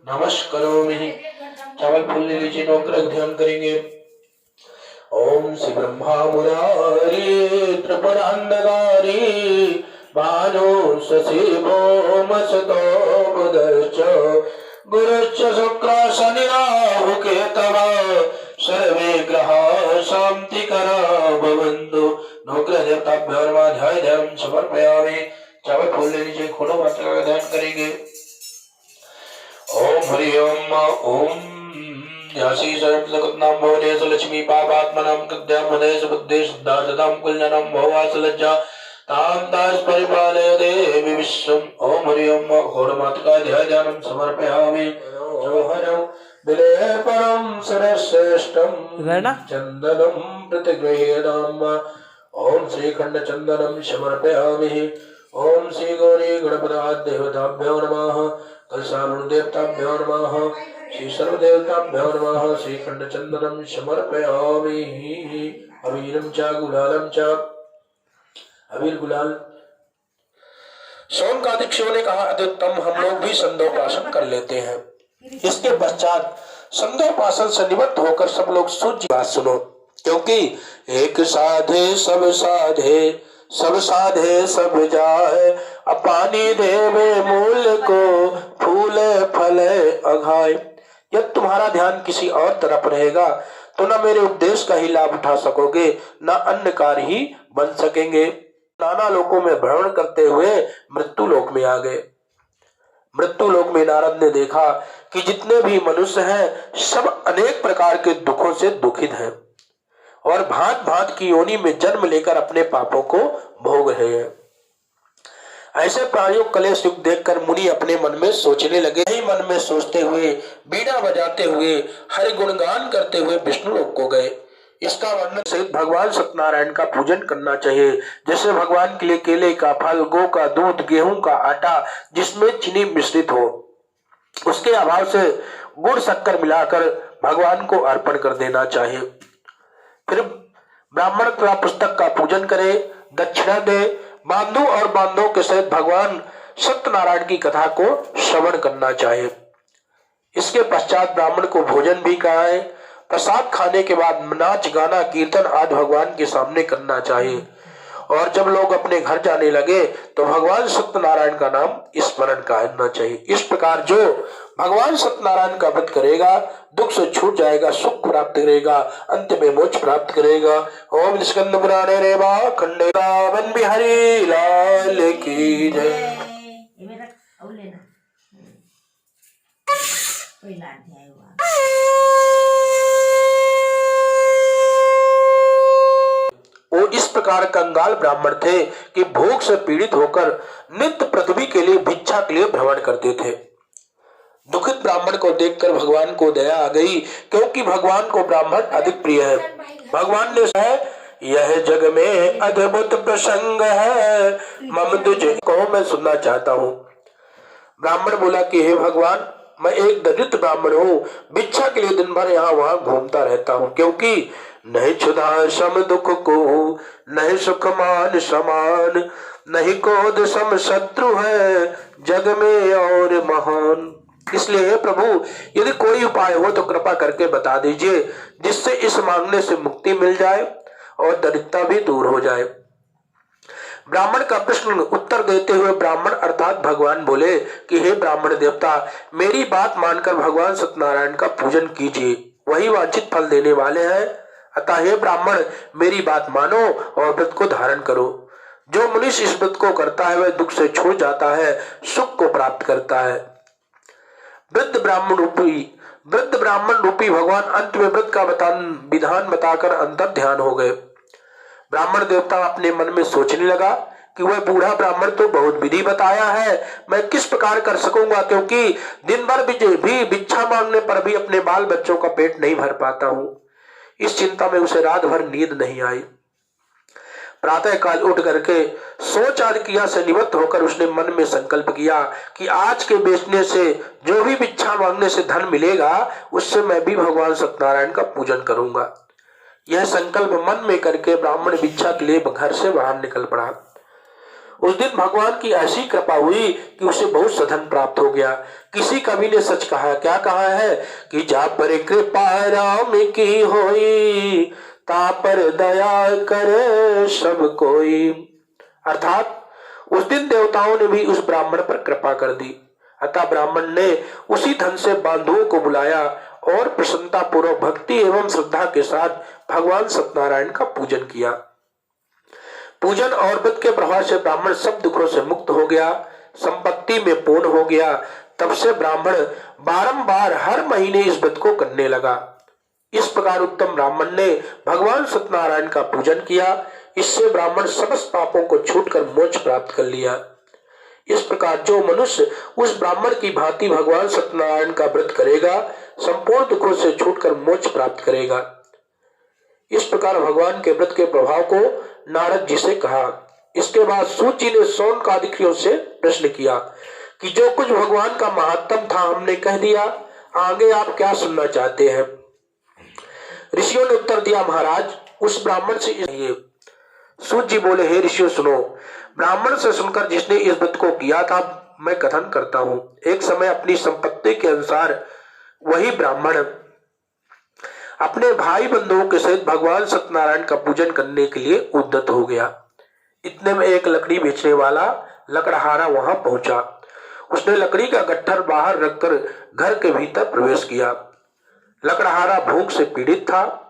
नमस्करोमि। चावल फूल ले लीजिए, नवग्रह ध्यान करेंगे। ओम श्री ब्रह्मा मुरारी त्रिपुरांधकारी भानु शशि भौमसतो बुधश्च गुरुश्च शुक्र शनि राहु केतवः सर्वे ग्रहाः शान्तिकरा भवन्तु। नवग्रह देवताभ्यो नमः। ध्यानं समर्पयामि। चावल फूल ले लीजिए, खोलो मात्रा का ध्यान करेंगे। ओम हरि ओम। ओम यासी सर्वजगन्नाम भवनेश लक्ष्मी पापात्मनां कृत्यामनेश बुद्धेश दासदां कुल्यानां भवास लज्जा तां तास परिपालय देवी विश्वम्। ओम हरि ओम। घोरमातृका ध्यानं समर्पयामि। हरं विलेपनं सरश्रेष्ठं चन्दनं प्रतिगृह्णाम। ओम श्रीखंड चंदनं समर्पयामि। ओम श्री गौरी गणपति देवताभ्यो नमः। कलशारूढ़ देवताभ्यो नमः। श्री सर्वदेवताभ्यो नमः। श्रीखंड चंदनं समर्पयामि। अबीरं च गुलालं च। अबीर गुलाल। सोमकादिक शिव ने कहा, अत्युत्तम, हम लोग भी संध्योपासन कर लेते हैं। इसके पश्चात संध्योपासन से निवृत्त होकर सब लोग सूर्य बात सुनो, क्योंकि एक साधे सब साधे सब साधे सब जाए, अपानी देवे मूल को फूले फले अघाय। यदि तुम्हारा ध्यान किसी और तरफ रहेगा तो न मेरे उपदेश का ही लाभ उठा सकोगे, न अन्य कार्य ही बन सकेंगे। नाना लोकों में भ्रमण करते हुए मृत्यु लोक में आ गए। मृत्यु लोक में नारद ने देखा कि जितने भी मनुष्य हैं सब अनेक प्रकार के दुखों से दुखित हैं और भांत भांत की योनि में जन्म लेकर अपने पापों को भोग रहे हैं। ऐसे प्राणियों कलेश युग देखकर मुनि अपने मन में सोचने लगे। ही मन में सोचते हुए बीड़ा बजाते हुए हरि गुणगान करते हुए विष्णु लोक को गए। इसका वर्णन सहित भगवान सत्यनारायण का पूजन करना चाहिए, जैसे भगवान के लिए केले का फल, गौ का दूध, गेहूं का आटा जिसमें चीनी मिश्रित हो, उसके अभाव से गुड़ शक्कर मिलाकर भगवान को अर्पण कर देना चाहिए। फिर ब्राह्मण तथा पुस्तक का पूजन करे, दक्षिणा दे, बांधु और बांधवों के सहित भगवान सत्यनारायण की कथा को श्रवण करना चाहिए। इसके पश्चात ब्राह्मण को भोजन भी कराए। प्रसाद खाने के बाद नाच गाना कीर्तन आदि भगवान के सामने करना चाहिए और जब लोग अपने घर जाने लगे तो भगवान सत्यनारायण का नाम स्मरण करना चाहिए। इस प्रकार जो भगवान सत्यनारायण का व्रत करेगा दुख से छूट जाएगा, सुख प्राप्त करेगा, अंत में मोक्ष प्राप्त करेगा। ओम स्कंद पुराणे रेवा खंडे रावण बिहारी लाल की जय। वो इस प्रकार कंगाल ब्राह्मण थे कि भूख से पीड़ित होकर नित्य पृथ्वी के लिए भिक्षा के लिए भ्रमण करते थे। दुखित ब्राह्मण को देखकर भगवान को दया आ गई, क्योंकि भगवान को ब्राह्मण अधिक प्रिय है। भगवान ने कहा, यह जग में अद्भुत प्रसंग है, मम तुझको मैं सुनना चाहता हूँ। ब्राह्मण बोला कि हे भगवान, मैं एक दरिद्र ब्राह्मण हूँ, भिक्षा के लिए दिन भर यहाँ वहां घूमता रहता हूँ, क्योंकि नहीं क्षुधा सम दुख को, नहीं सुख मान समान, नहीं क्रोध सम शत्रु है जग में और महान। इसलिए हे प्रभु, यदि कोई उपाय हो तो कृपा करके बता दीजिए, जिससे इस मांगने से मुक्ति मिल जाए और दरिद्रता भी दूर हो जाए। ब्राह्मण का प्रश्न उत्तर देते हुए ब्राह्मण अर्थात भगवान बोले कि हे ब्राह्मण देवता, मेरी बात मानकर भगवान सत्यनारायण का पूजन कीजिए, वही वांछित फल देने वाले हैं। अतः हे ब्राह्मण, मेरी बात मानो और व्रत को धारण करो। जो मनुष्य इस व्रत को करता है वह दुख से छूट जाता है, सुख को प्राप्त करता है। वृद्ध ब्राह्मण रूपी भगवान अंत में व्रत का विधान बताकर अंतर ध्यान हो गए। ब्राह्मण देवता अपने मन में सोचने लगा कि वह बूढ़ा ब्राह्मण तो बहुत विधि बताया है, मैं किस प्रकार कर सकूंगा, क्योंकि दिन भर भी भिक्षा मांगने पर भी अपने बाल बच्चों का पेट नहीं भर पाता हूँ। इस चिंता में उसे रात भर नींद नहीं आई। प्रातः काल उठ करके सोच आदि क्रिया से निवृत्त होकर उसने मन में संकल्प किया कि आज के बेचने से जो भी भिक्षा मांगने से धन मिलेगा उससे मैं भी भगवान सत्यनारायण का पूजन करूंगा। यह संकल्प मन में करके ब्राह्मण भिक्षा के लिए घर से बाहर निकल पड़ा। उस दिन भगवान की ऐसी कृपा हुई कि उसे बहुत सधन प्राप्त हो गया। किसी कवि ने सच कहा, क्या कहा है कि जा पर कृपा राम की होई, ता पर दया करे सब कोई। अर्थात उस दिन देवताओं ने भी उस ब्राह्मण पर कृपा कर दी। अतः ब्राह्मण ने उसी धन से बांधुओं को बुलाया और प्रसन्नता पूर्वक भक्ति एवं श्रद्धा के साथ भगवान सत्यनारायण का पूजन किया। पूजन और व्रत के प्रभाव से ब्राह्मण सब दुखों से मुक्त हो गया, संपत्ति में पूर्ण हो गया। तब से ब्राह्मण बारंबार हर महीने इस व्रत को करने लगा। इस प्रकार उत्तम ब्राह्मण ने भगवान सत्यनारायण का पूजन किया। इससे ब्राह्मण समस्त पापों को छूटकर मोक्ष प्राप्त कर लिया। इस प्रकार जो मनुष्य उस ब्राह्मण की भांति भगवान सत्यनारायण का व्रत करेगा, संपूर्ण दुखों से छूटकर मोक्ष प्राप्त करेगा। इस प्रकार भगवान के व्रत के प्रभाव को नारद जी से कहा। इसके बाद सूत जी ने शौनक आदि से प्रश्न किया कि जो कुछ भगवान का महात्म था हमने कह दिया, आगे आप क्या सुनना चाहते हैं। ऋषियों ने उत्तर दिया, महाराज उस ब्राह्मण से। सूत जी बोले, हे ऋषियों सुनो, ब्राह्मण से सुनकर जिसने इस व्रत को किया था मैं कथन करता हूँ। एक समय अपनी संपत्ति के अनुसार वही ब्राह्मण अपने भाई बंधुओं के सहित भगवान सत्यनारायण का पूजन करने के लिए उद्यत हो गया। इतने में एक लकड़ी बेचने वाला लकड़हारा वहां पहुंचा। उसने लकड़ी का गट्ठर बाहर रखकर घर के भीतर प्रवेश किया। लकड़हारा भूख से पीड़ित था।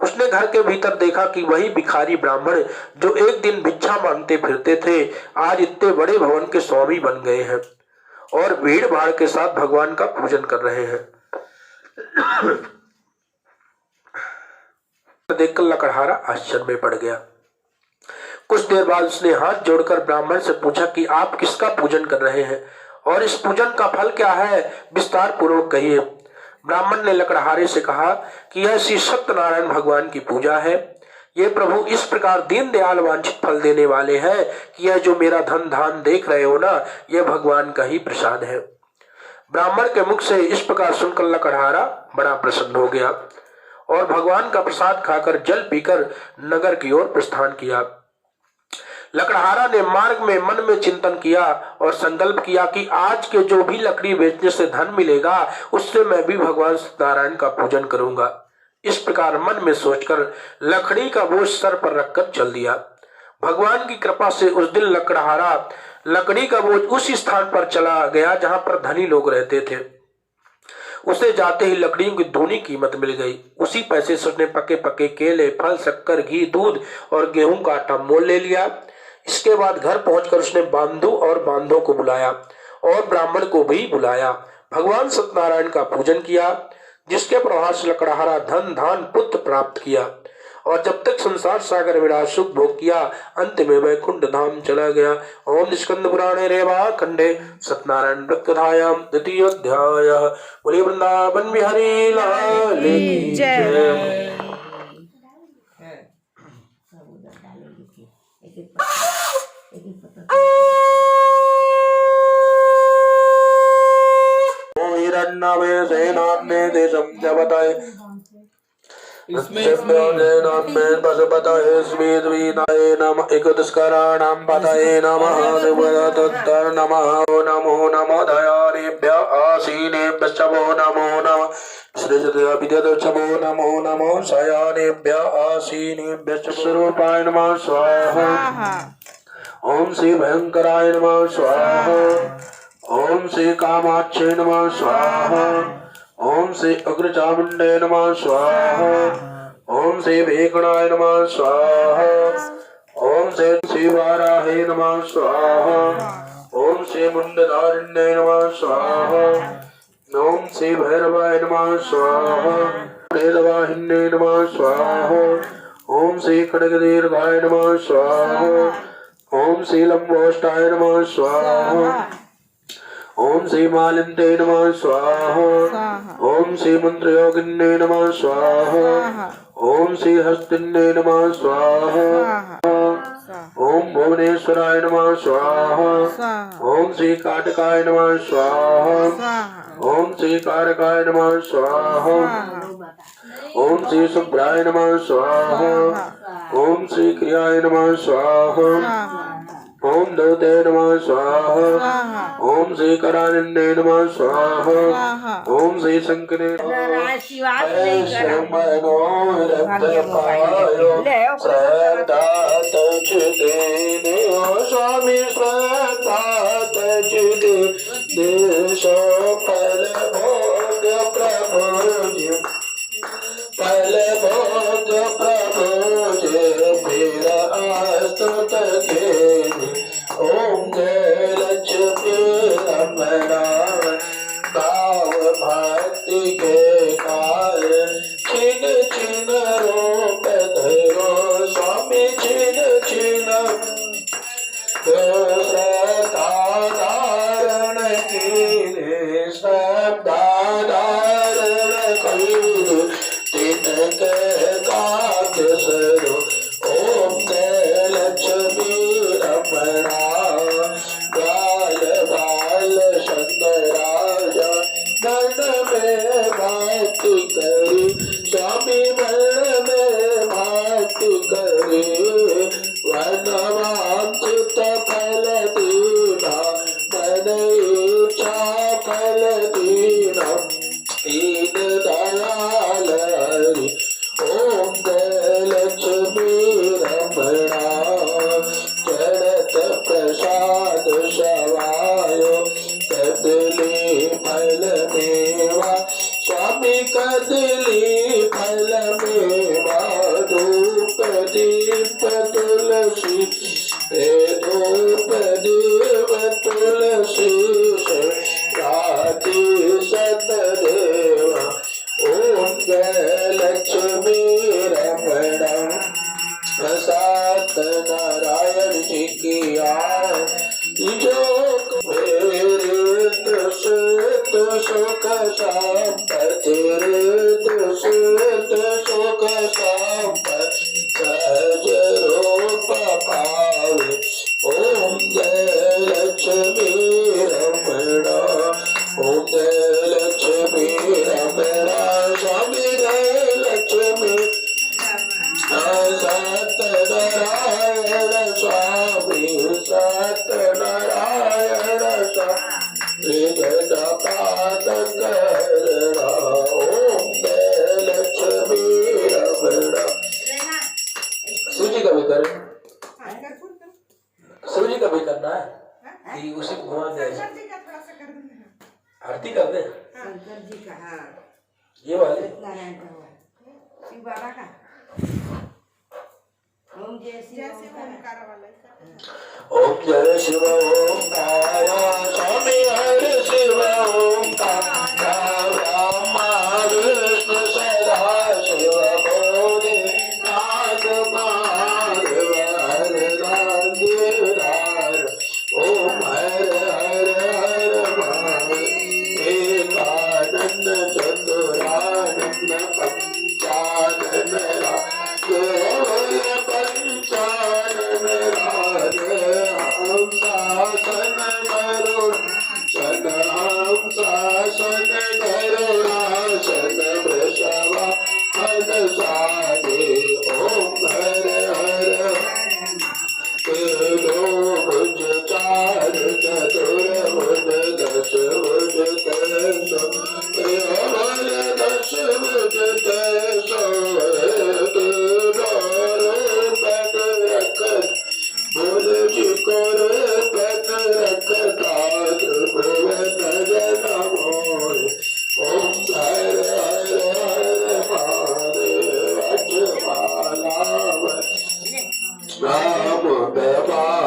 उसने घर के भीतर देखा कि वही भिखारी ब्राह्मण जो एक दिन भिक्षा मांगते फिरते थे, आज इतने बड़े भवन के स्वामी बन गए हैं और भीड़ भाड़ के साथ भगवान का पूजन कर रहे हैं। देखकर लकड़हारा आश्चर्य में पड़ गया। कुछ देर बाद उसने हाथ जोड़कर ब्राह्मण से पूछा कि आप किसका पूजन कर रहे हैं और इस पूजन का फल क्या है, विस्तार पूर्वक कहिए। ब्राह्मण ने लकड़हारे से कहा कि यह श्री सत्यनारायण भगवान की पूजा है। ये प्रभु इस प्रकार दीन दयाल वांछित फल देने वाले हैं कि यह जो मेरा धन धान देख रहे हो ना, यह भगवान का ही प्रसाद है। ब्राह्मण के मुख से इस प्रकार सुनकर लकड़हारा बड़ा प्रसन्न हो गया और भगवान का प्रसाद खाकर जल पीकर नगर की ओर प्रस्थान किया। लकड़हारा ने मार्ग में मन में चिंतन किया और संकल्प किया कि आज के जो भी लकड़ी बेचने से धन मिलेगा उससे मैं भी भगवान सत्यनारायण का पूजन करूंगा। इस प्रकार मन में सोचकर लकड़ी का बोझ सर पर रखकर चल दिया। भगवान की कृपा से उस दिन लकड़हारा लकड़ी का बोझ उस स्थान पर चला गया जहां पर धनी लोग रहते थे। उसे जाते ही लकड़ियों की दूनी कीमत मिल गई। उसी पैसे से उसने पके पके केले, फल, शक्कर, घी, दूध और गेहूं का आटा मोल ले लिया। इसके बाद घर पहुंचकर उसने बांधु और बांधों को बुलाया और ब्राह्मण को भी बुलाया। भगवान सत्यनारायण का पूजन किया, जिसके प्रभाव से लकड़हारा धन धान पुत्र प्राप्त किया और जब तक संसार सागर विराज सुख भोग किया, अंत में वैकुंठ धाम चला गया। ओम निष्कंद पुराणे रेवा खंडे सत्यनारायण व्रत कथायां द्वितीय अध्याय। बोले वृंदावन बिहारी लाल की जय। ओम हिरण्यवे सेनान्य देशम च बताए इसमें पशुपतये स्वेद्वीनाय नमः एकदस्कराणां पतये नमः देवदत्तर नमः नमो नमः दयारेभ्य आसीनेभ्यश्च नमो नमः श्रीजदविद्यदक्षमो नमो नमः शयानेभ्य आसीनेभ्यश्च स्वरूपाय नमः स्वाहा। ओम श्री भयंकराय नमः स्वाहा। ओम श्री कामाक्षे नमः स्वाहा। ओम श्री अग्रचामुंडे नमः स्वाहा। ओम श्री भेकणाय नमः स्वाहा। ओम श्री वाराहे नमः स्वाहा। ओम श्री मुंडधारिण्ये नमः स्वाहा। ओम श्री भैरवाय नमः स्वाहा। प्रेतवाहिन्ये नमः स्वाहा। ओम श्री खड्गदीर्घाय नमः स्वाहा। ओम श्री लंबोष्टाय नमः स्वाहा। ओम श्री मालिन्ते नमः स्वाहा। ओम श्री मंत्रयोगिन्ये नमः स्वाहा। ओम श्री हस्तिन्ये नमः स्वाहा। ओम भुवनेश्वराय नमः स्वाहा। ओम श्री काटकाय नमः स्वाहा। ओम श्री कारकाय नमः स्वाहा। ओम श्री शुभ्राय नमः स्वाहा। ओम श्री क्रियाय नमः स्वाहा। ओम दूते नमः स्वाहा। ओम श्री करानंदे नमः स्वाहा। ओम श्री शंकरे श्रद्धा तज देने स्वामी श्रद्धा तज दे फल भोग प्रभु फल भोग प्रभु फिर आस्तुत के ओम जय लक्ष्मी रमणा भाव भक्ति के काल छिन छिन रूप धरो स्वामी छिन छिन श्रद्धा धारण कीरे श्रद्धा धारण कीरे तिनके काज सरो ओम जय लक्ष्मी रमणा गाल बाल सुंदराजा मन में भक्ति करी स्वामी मन में भक्ति करी वनवांछित फल दीना मन इच्छा फल दीना दीन दयाल हरि ओम जय लक्ष्मी रमणा चरत प्रसाद सवायो कदली फल मेवा स्वामी कदली फल मेवा धूप दीप तुलसी धूप दीप तुलसी राधि सतदेवा ओम जय लक्ष्मी रमणा प्रसाद नारायण जी की आय जो मेरे दुष्ट सुख संपत्ति दुष्ट सुख संपत्ति सहज रूप पावे ओम जय लक्ष्मी रमणा ओम जय लक्ष्मी रमणा स्वामी जय लक्ष्मी सत्यनारायण स्वामी सत्यनारायण स्वामी जगपादकरणा ओम जय लक्ष्मी रमणा। सूजी का भी करें, सूजी का भी करना है कि उसी को घुमा दे आरती कर दे ये वाले ओम जय शिव ओंकार ओम जय शिव ओंकार स्वामी हर शिव ओंकार ब्रह्मा विष्णु सदा शिव बोधि नाथ महादेव हर राज ओम हर हर हर महादेव एकानंद चतुरानंद पंचानन पंचानन राधे हम शासन गरुड़ासन वृषभा मन साधे ओम हर हर तेरो भुज चार चतुर्भुज दश भुज तेसो तेरह दश भुज तेसो बोल जी को पद रखता भुवन जन मोर ओम हर हर हर महादेव अजमाला राम व्यवहार